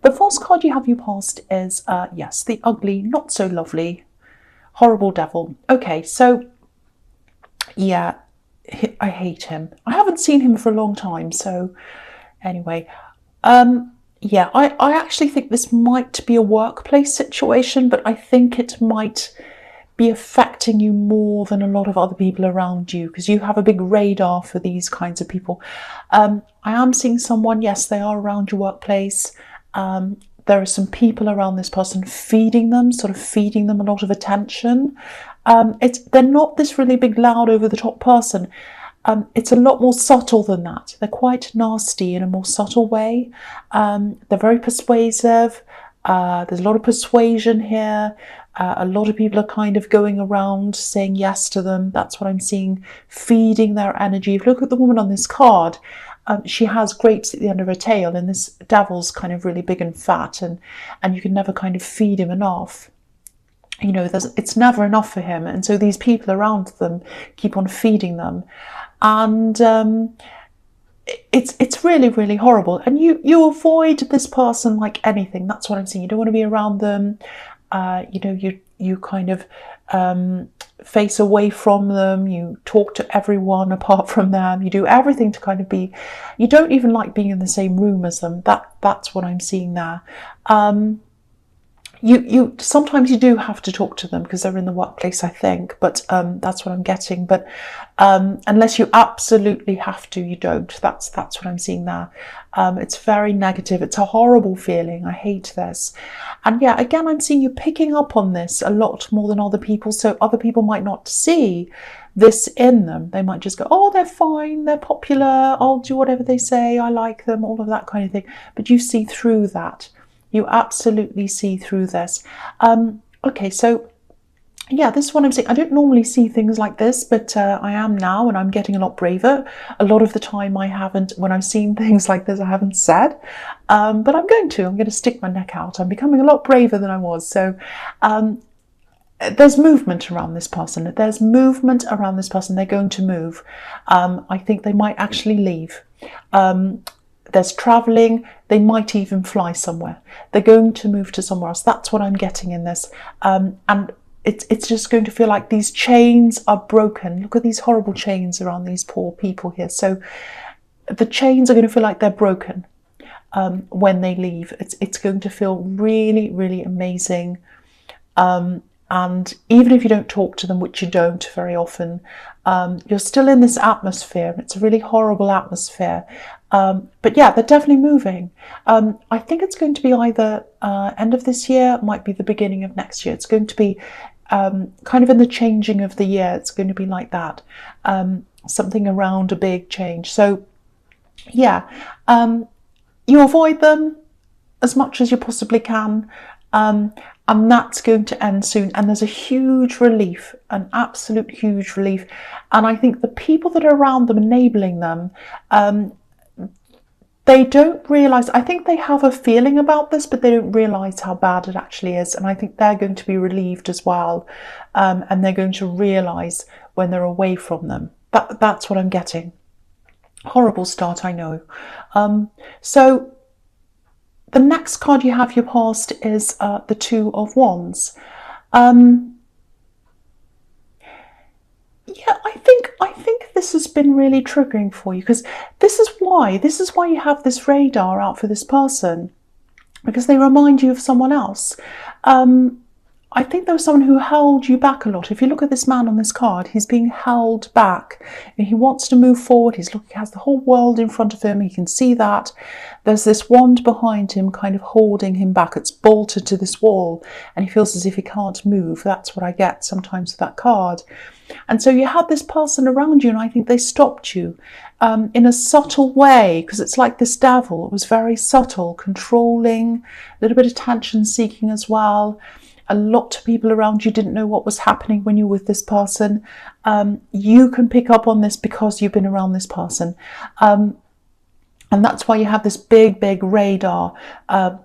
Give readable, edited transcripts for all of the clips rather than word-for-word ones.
The false card you have your past is, yes, the ugly, not so lovely, horrible devil. Okay, so yeah, I hate him. I haven't seen him for a long time, so anyway. Yeah, I actually think this might be a workplace situation, but I think it might be affecting you more than a lot of other people around you, because you have a big radar for these kinds of people. I am seeing someone, yes, they are around your workplace. There are some people around this person feeding them, sort of feeding them a lot of attention. They're not this really big, loud, over-the-top person. It's a lot more subtle than that. They're quite nasty in a more subtle way. They're very persuasive. There's a lot of persuasion here. A lot of people are kind of going around saying yes to them. That's what I'm seeing, feeding their energy. If you look at the woman on this card, she has grapes at the end of her tail, and this devil's kind of really big and fat, and you can never kind of feed him enough. You know, it's never enough for him, and so these people around them keep on feeding them, and it's really, really horrible. And you avoid this person like anything. That's what I'm seeing. You don't want to be around them. You know, you kind of face away from them. You talk to everyone apart from them. You do everything to kind of be. You don't even like being in the same room as them. That's what I'm seeing there. You sometimes you do have to talk to them because they're in the workplace, I think, but that's what I'm getting. But unless you absolutely have to, you don't. That's what I'm seeing there. It's very negative. It's a horrible feeling. I hate this. And yeah, again, I'm seeing you picking up on this a lot more than other people. So other people might not see this in them. They might just go, oh, they're fine, they're popular, I'll do whatever they say, I like them, all of that kind of thing. But you see through that. You absolutely see through this. Okay, so yeah, this is what I'm saying. I don't normally see things like this, but I am now, and I'm getting a lot braver. A lot of the time I haven't, when I've seen things like this, I haven't said, but I'm going to stick my neck out. I'm becoming a lot braver than I was. So there's movement around this person. There's movement around this person. They're going to move. I think they might actually leave. There's travelling. They might even fly somewhere. They're going to move to somewhere else. That's what I'm getting in this. And it's just going to feel like these chains are broken. Look at these horrible chains around these poor people here. So the chains are going to feel like they're broken when they leave. It's going to feel really, really amazing. And even if you don't talk to them, which you don't very often, you're still in this atmosphere. It's a really horrible atmosphere. But yeah, they're definitely moving. I think it's going to be either end of this year, might be the beginning of next year. It's going to be kind of in the changing of the year. It's going to be like that. Something around a big change. So yeah, you avoid them as much as you possibly can. And that's going to end soon. And there's a huge relief, an absolute huge relief. And I think the people that are around them, enabling them, they don't realise, I think they have a feeling about this, but they don't realise how bad it actually is. And I think they're going to be relieved as well. And they're going to realise when they're away from them. That's what I'm getting. Horrible start, I know. So the next card you have your past is the Two of Wands. Yeah, I think this has been really triggering for you, because this is why you have this radar out for this person, because they remind you of someone else. I think there was someone who held you back a lot. If you look at this man on this card, he's being held back. And he wants to move forward. He has the whole world in front of him. He can see that. There's this wand behind him kind of holding him back. It's bolted to this wall, and he feels as if he can't move. That's what I get sometimes with that card. And so you had this person around you, and I think they stopped you in a subtle way, because it's like this devil. It was very subtle, controlling, a little bit of attention seeking as well. A lot of people around you didn't know what was happening when you were with this person. You can pick up on this because you've been around this person. And that's why you have this big, big radar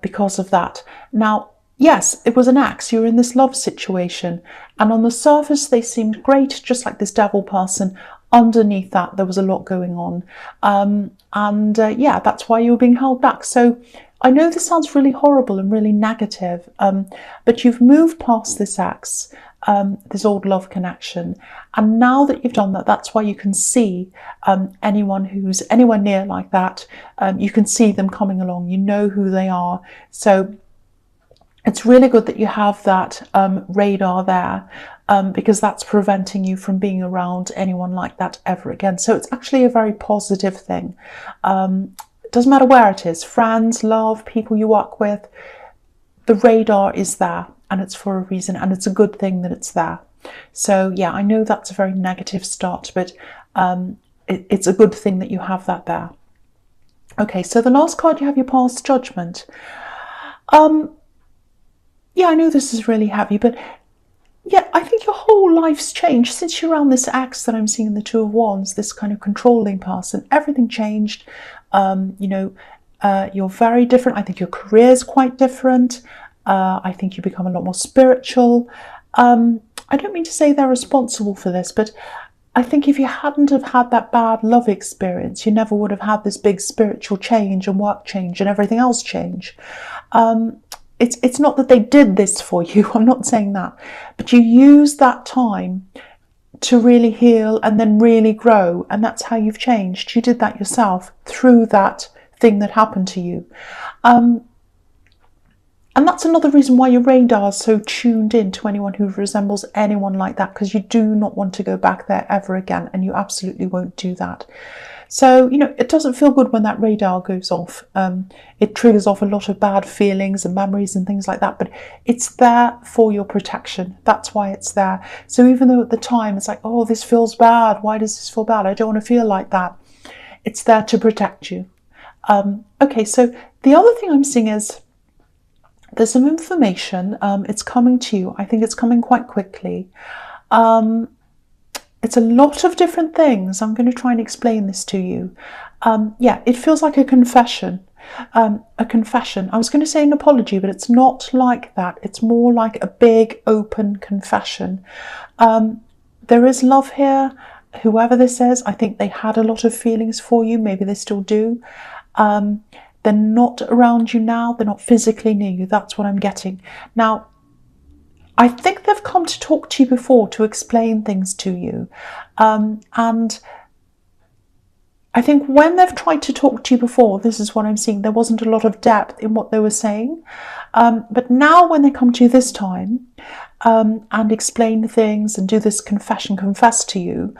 because of that. Now, yes, it was an ex. You were in this love situation. And on the surface, they seemed great, just like this devil person. Underneath that, there was a lot going on. Yeah, that's why you were being held back. So I know this sounds really horrible and really negative, but you've moved past this ex, this old love connection, and now that you've done that, that's why you can see anyone who's anywhere near like that. You can see them coming along. You know who they are. So it's really good that you have that radar there, because that's preventing you from being around anyone like that ever again. So it's actually a very positive thing. It doesn't matter where it is, friends, love, people you work with, the radar is there, and it's for a reason, and it's a good thing that it's there. So yeah, I know that's a very negative start, but it's a good thing that you have that there. Okay, so the last card you have, your past judgment. Yeah, I know this is really heavy, but yeah, I think your whole life's changed since you're around this ex that I'm seeing in the Two of Wands, this kind of controlling person. Everything changed. You're very different. I think your career is quite different. I think you become a lot more spiritual. I don't mean to say they're responsible for this, but I think if you hadn't have had that bad love experience, you never would have had this big spiritual change and work change and everything else change. It's not that they did this for you, I'm not saying that, but you use that time to really heal and then really grow, and that's how you've changed. You did that yourself through that thing that happened to you. And that's another reason why your radar is so tuned in to anyone who resembles anyone like that, because you do not want to go back there ever again, and you absolutely won't do that. So, it doesn't feel good when that radar goes off. It triggers off a lot of bad feelings and memories and things like that, but it's there for your protection. That's why it's there. So even though at the time it's like, oh, this feels bad. Why does this feel bad? I don't want to feel like that. It's there to protect you. Okay, so the other thing I'm seeing is there's some information. It's coming to you. I think it's coming quite quickly. It's a lot of different things. I'm going to try and explain this to you. Yeah, it feels like a confession. A confession. I was going to say an apology, but it's not like that. It's more like a big open confession. There is love here. Whoever this is, I think they had a lot of feelings for you. Maybe they still do. They're not around you now. They're not physically near you. That's what I'm getting. Now, I think they've come to talk to you before to explain things to you. And I think when they've tried to talk to you before, this is what I'm seeing, there wasn't a lot of depth in what they were saying. But now when they come to you this time and explain things and do this confess to you,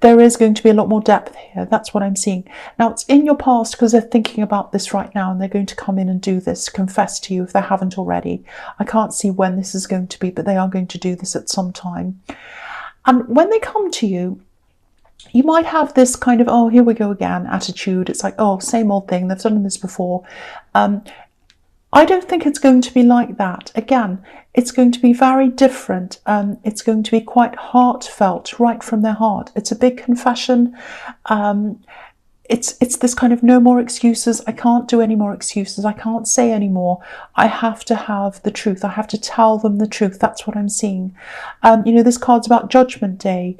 there is going to be a lot more depth here. That's what I'm seeing. Now, it's in your past because they're thinking about this right now, and they're going to come in and do this, confess to you if they haven't already. I can't see when this is going to be, but they are going to do this at some time. And when they come to you, you might have this kind of, oh, here we go again attitude. It's like, oh, same old thing. They've done this before. I don't think it's going to be like that. Again, it's going to be very different. It's going to be quite heartfelt, right from their heart. It's a big confession. It's this kind of no more excuses. I can't do any more excuses. I can't say any more. I have to have the truth. I have to tell them the truth. That's what I'm seeing. This card's about Judgment Day.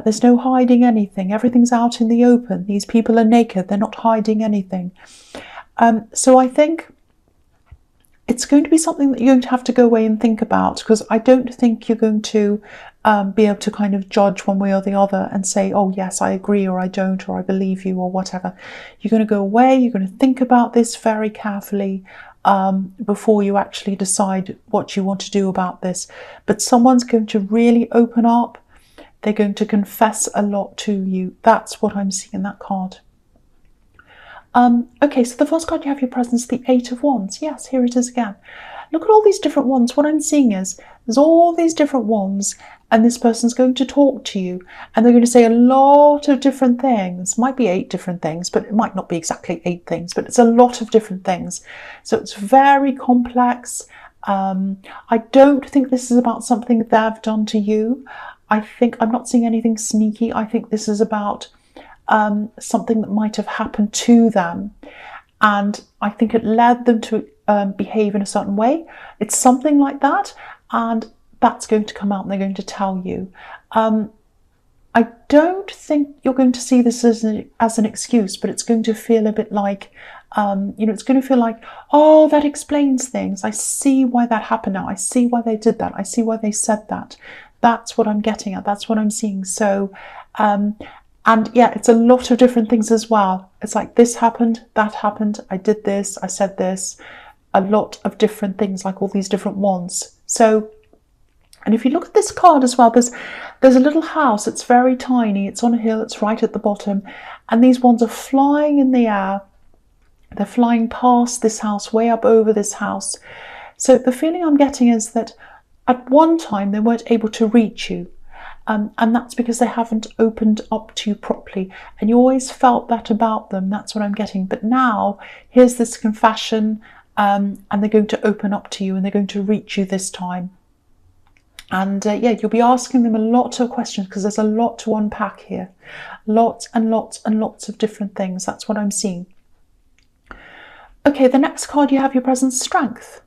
There's no hiding anything. Everything's out in the open. These people are naked. They're not hiding anything. So I think it's going to be something that you're going to have to go away and think about, because I don't think you're going to be able to kind of judge one way or the other and say, oh yes, I agree, or I don't, or I believe you, or whatever. You're going to go away, you're going to think about this very carefully before you actually decide what you want to do about this. But someone's going to really open up. They're going to confess a lot to you. That's what I'm seeing in that card. Okay, so the first card you have your presence, the Eight of Wands. Yes, here it is again. Look at all these different wands. What I'm seeing is there's all these different wands, and this person's going to talk to you, and they're going to say a lot of different things. Might be 8 different things, but it might not be exactly 8 things, but it's a lot of different things. So it's very complex. I don't think this is about something they've done to you. I'm not seeing anything sneaky. I think this is about something that might have happened to them, and I think it led them to behave in a certain way. It's something like that, and that's going to come out and they're going to tell you. I don't think you're going to see this as an excuse, but it's going to feel a bit like, it's going to feel like, oh, that explains things. I see why that happened now. I see why they did that. I see why they said that. That's what I'm getting at. That's what I'm seeing. So, and yeah, it's a lot of different things as well. It's like this happened, that happened, I did this, I said this, a lot of different things, like all these different wands. So, and if you look at this card as well, there's a little house. It's very tiny. It's on a hill. It's right at the bottom. And these wands are flying in the air. They're flying past this house, way up over this house. So the feeling I'm getting is that at one time they weren't able to reach you. And that's because they haven't opened up to you properly. And you always felt that about them. That's what I'm getting. But now, here's this confession, and they're going to open up to you and they're going to reach you this time. And yeah, you'll be asking them a lot of questions because there's a lot to unpack here. Lots and lots and lots of different things. That's what I'm seeing. Okay, the next card you have, your present strength.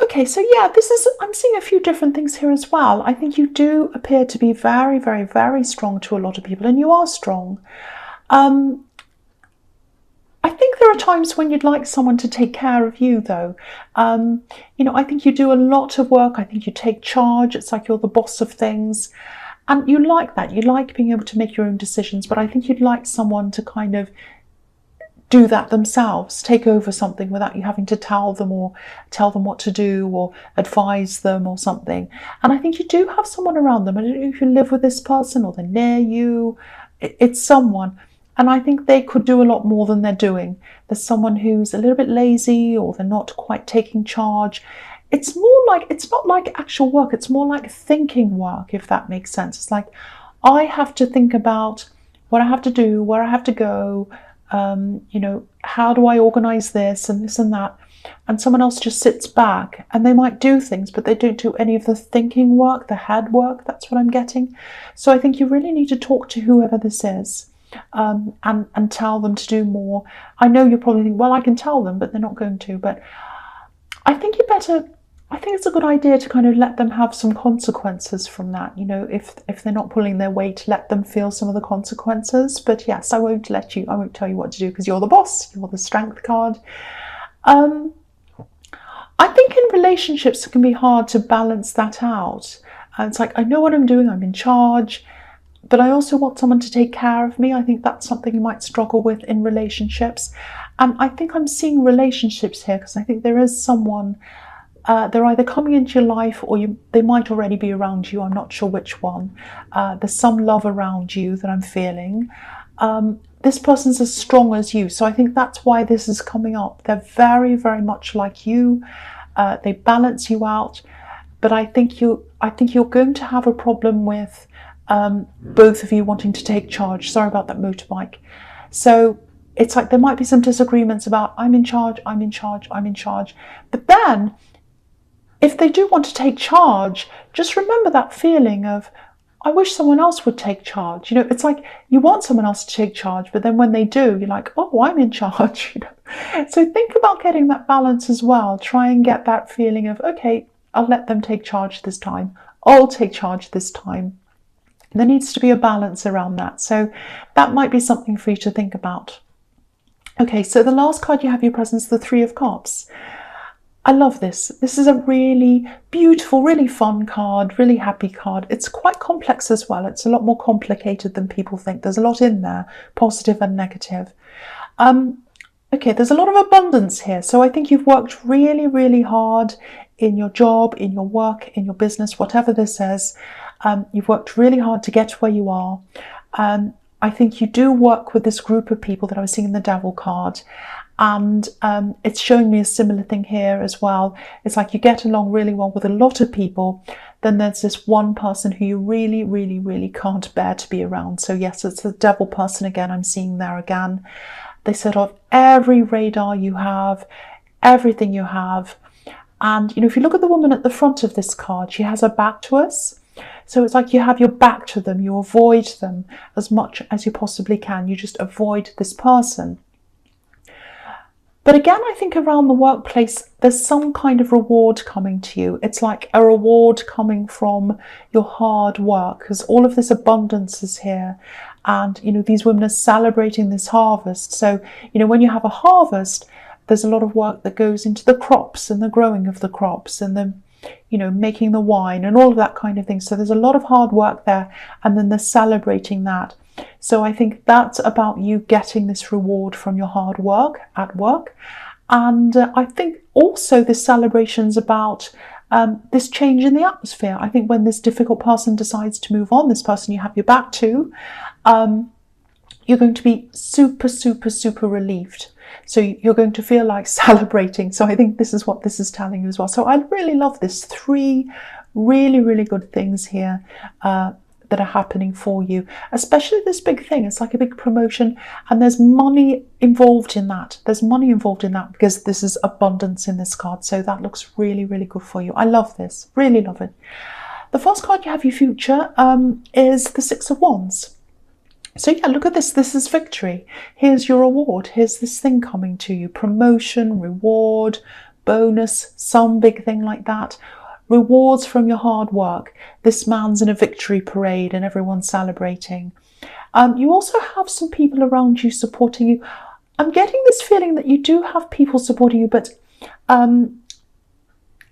Okay, so yeah, I'm seeing a few different things here as well. I think you do appear to be very, very, very strong to a lot of people, and you are strong. I think there are times when you'd like someone to take care of you, though. I think you do a lot of work. I think you take charge. It's like you're the boss of things. And you like that. You like being able to make your own decisions. But I think you'd like someone to kind of do that themselves, take over something without you having to tell them what to do or advise them or something. And I think you do have someone around them. I don't know if you live with this person or they're near you. It's someone. And I think they could do a lot more than they're doing. There's someone who's a little bit lazy or they're not quite taking charge. It's not like actual work. It's more like thinking work, if that makes sense. It's like, I have to think about what I have to do, where I have to go, how do I organize this and this and that. And someone else just sits back and they might do things, but they don't do any of the thinking work, the head work. That's what I'm getting. So I think you really need to talk to whoever this is. And tell them to do more. I know you're probably thinking, well, I can tell them, but they're not going to. But I think it's a good idea to kind of let them have some consequences from that. If they're not pulling their weight, let them feel some of the consequences. But yes, I won't tell you what to do because you're the boss, you're the strength card. I think in relationships it can be hard to balance that out. It's like, I know what I'm doing, I'm in charge, but I also want someone to take care of me. I think that's something you might struggle with in relationships. And I think I'm seeing relationships here because I think there is someone, they're either coming into your life or they might already be around you. I'm not sure which one. There's some love around you that I'm feeling. This person's as strong as you. So I think that's why this is coming up. They're very, very much like you. They balance you out. But I think you're going to have a problem with both of you wanting to take charge. Sorry about that motorbike. So it's like there might be some disagreements about I'm in charge. But then if they do want to take charge, just remember that feeling of, I wish someone else would take charge. It's like you want someone else to take charge, but then when they do, you're like, oh, I'm in charge. So think about getting that balance as well. Try and get that feeling of, okay, I'll let them take charge this time. I'll take charge this time. There needs to be a balance around that. So that might be something for you to think about. Okay, so the last card you have your presence, the Three of Cups. I love this. This is a really beautiful, really fun card, really happy card. It's quite complex as well. It's a lot more complicated than people think. There's a lot in there, positive and negative. Okay, there's a lot of abundance here. So I think you've worked really, really hard in your job, in your work, in your business, whatever this is. You've worked really hard to get where you are. I think you do work with this group of people that I was seeing in the Devil card. And it's showing me a similar thing here as well. It's like you get along really well with a lot of people. Then there's this one person who you really, really, really can't bear to be around. So yes, it's the Devil person again. I'm seeing there again. They set off every radar you have, everything you have. And, if you look at the woman at the front of this card, she has her back to us. So it's like you have your back to them. You avoid them as much as you possibly can. You just avoid this person. But again, I think around the workplace, there's some kind of reward coming to you. It's like a reward coming from your hard work, because all of this abundance is here. And, you know, these women are celebrating this harvest. So, you know, when you have a harvest, there's a lot of work that goes into the crops and the growing of the crops and the, you know, making the wine and all of that kind of thing. So there's a lot of hard work there, and then they're celebrating that. So I think that's about you getting this reward from your hard work at work. And I think also this celebration's about this change in the atmosphere. I think when this difficult person decides to move on, this person you have your back to, you're going to be super, super, super relieved. So you're going to feel like celebrating. So I think this is what this is telling you as well. So I really love this. 3 really, really good things here that are happening for you, especially this big thing. It's like a big promotion, and there's money involved in that. There's money involved in that because this is abundance in this card. So that looks really, really good for you. I love this, really love it. The first card you have, your future, is the 6 of Wands. So yeah, look at this. This is victory. Here's your reward. Here's this thing coming to you. Promotion, reward, bonus, some big thing like that. Rewards from your hard work. This man's in a victory parade and everyone's celebrating. You also have some people around you supporting you. I'm getting this feeling that you do have people supporting you, but a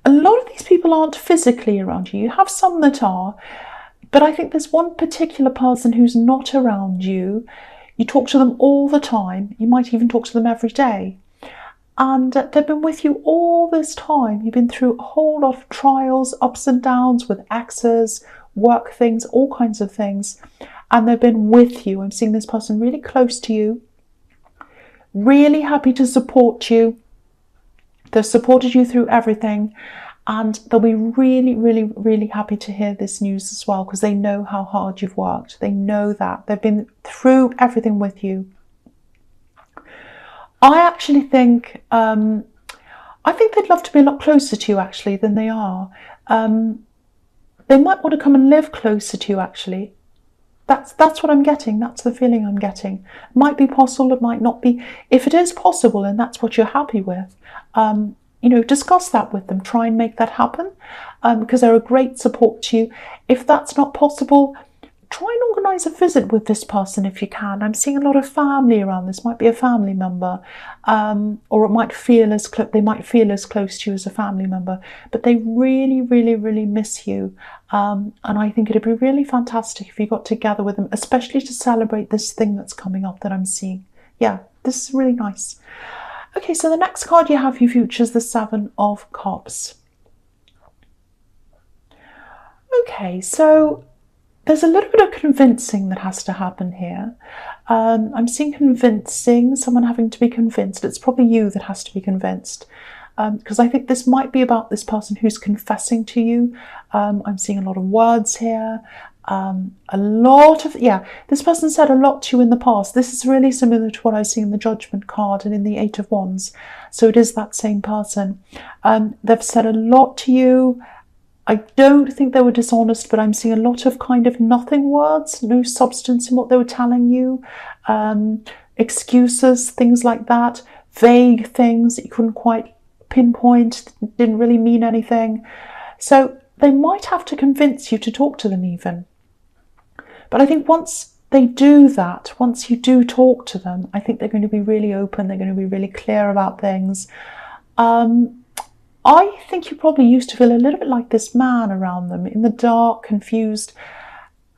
lot of these people aren't physically around you. You have some that are, but I think there's one particular person who's not around you. You talk to them all the time. You might even talk to them every day. And they've been with you all this time. You've been through a whole lot of trials, ups and downs with exes, work things, all kinds of things. And they've been with you. I'm seeing this person really close to you, really happy to support you. They've supported you through everything. And they'll be really, really, really happy to hear this news as well, because they know how hard you've worked. They know that. They've been through everything with you. I actually think, they'd love to be a lot closer to you actually than they are. They might want to come and live closer to you actually. That's what I'm getting. That's the feeling I'm getting. It might be possible, it might not be. If it is possible and that's what you're happy with, you know, discuss that with them. Try and make that happen, because they're a great support to you. If that's not possible, try and organise a visit with this person if you can. I'm seeing a lot of family around. This might be a family member, or it might feel as they might feel as close to you as a family member, but they really, really, really miss you. And I think it'd be really fantastic if you got together with them, especially to celebrate this thing that's coming up that I'm seeing. Yeah, this is really nice. Okay, so the next card you have, your future, is the 7 of Cups. Okay, so there's a little bit of convincing that has to happen here. I'm seeing convincing, someone having to be convinced. It's probably you that has to be convinced, because I think this might be about this person who's confessing to you. I'm seeing a lot of words here. This person said a lot to you in the past. This is really similar to what I see in the Judgment card and in the 8 of Wands. So it is that same person. They've said a lot to you. I don't think they were dishonest, but I'm seeing a lot of kind of nothing words, no substance in what they were telling you, excuses, things like that, vague things that you couldn't quite pinpoint, didn't really mean anything. So they might have to convince you to talk to them even. But I think once they do that, once you do talk to them, I think they're going to be really open, they're going to be really clear about things. I think you probably used to feel a little bit like this man around them, in the dark, confused.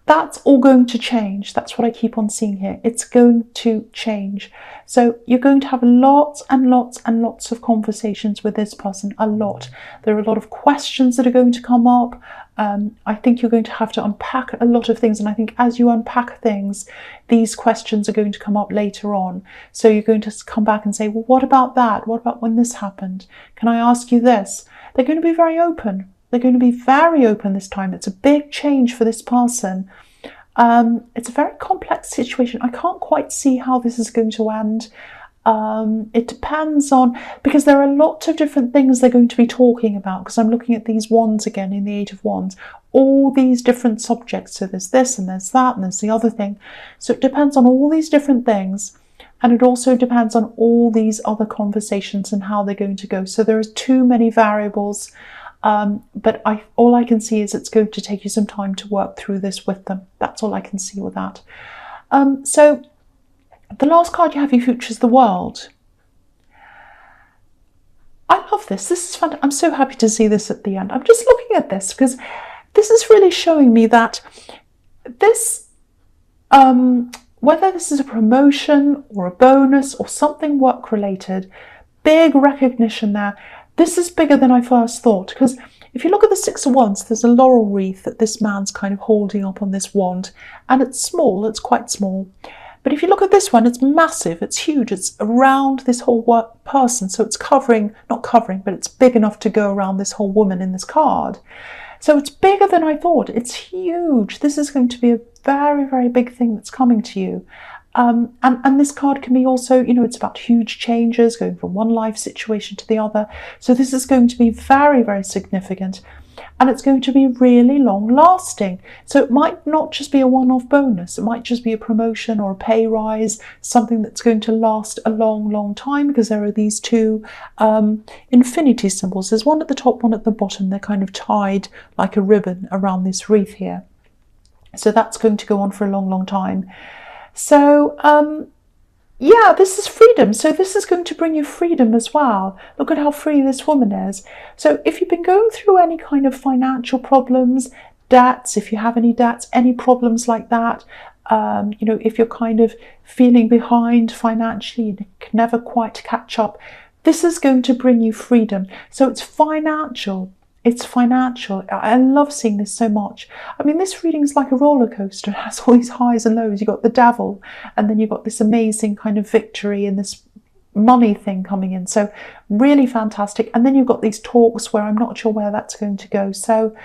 That's all going to change. That's what I keep on seeing here. It's going to change. So you're going to have lots and lots and lots of conversations with this person, a lot. There are a lot of questions that are going to come up. I think you're going to have to unpack a lot of things. And I think as you unpack things, these questions are going to come up later on. So you're going to come back and say, well, what about that? What about when this happened? Can I ask you this? They're going to be very open. They're going to be very open this time. It's a big change for this person. It's a very complex situation. I can't quite see how this is going to end. It depends on, because there are a lot of different things they're going to be talking about, because I'm looking at these wands again in the 8 of Wands, all these different subjects. So there's this and there's that and there's the other thing. So it depends on all these different things. And it also depends on all these other conversations and how they're going to go. So there are too many variables, but all I can see is it's going to take you some time to work through this with them. That's all I can see with that. So the last card you have, your future, is the World. I love this. This is fun. I'm so happy to see this at the end. I'm just looking at this because this is really showing me that this, whether this is a promotion or a bonus or something work related, big recognition there. This is bigger than I first thought, because if you look at the Six of Wands, there's a laurel wreath that this man's kind of holding up on this wand, and it's small, it's quite small. But if you look at this one, it's massive, it's huge, it's around this whole person, so it's covering, not covering, but it's big enough to go around this whole woman in this card. So it's bigger than I thought. It's huge. This is going to be a very, very big thing that's coming to you. And this card can be also, you know, it's about huge changes, going from one life situation to the other. So this is going to be very, very significant. And it's going to be really long lasting. So it might not just be a one-off bonus. It might just be a promotion or a pay rise, something that's going to last a long, long time, because there are these two infinity symbols. There's one at the top, one at the bottom. They're kind of tied like a ribbon around this wreath here. So that's going to go on for a long, long time. So, yeah, this is freedom. So this is going to bring you freedom as well. Look at how free this woman is. So if you've been going through any kind of financial problems, debts, if you have any debts, any problems like that, you know, if you're kind of feeling behind financially and can never quite catch up, this is going to bring you freedom. So it's financial. It's financial. I love seeing this so much. I mean, this reading is like a roller coaster. It has all these highs and lows. You've got the devil, and then you've got this amazing kind of victory and this money thing coming in. So really fantastic. And then you've got these talks where I'm not sure where that's going to go. So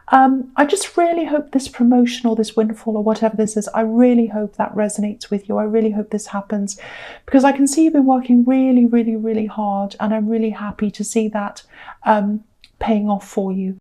I just really hope this promotion or this windfall or whatever this is, I really hope that resonates with you. I really hope this happens, because I can see you've been working really, really, really hard, and I'm really happy to see that paying off for you.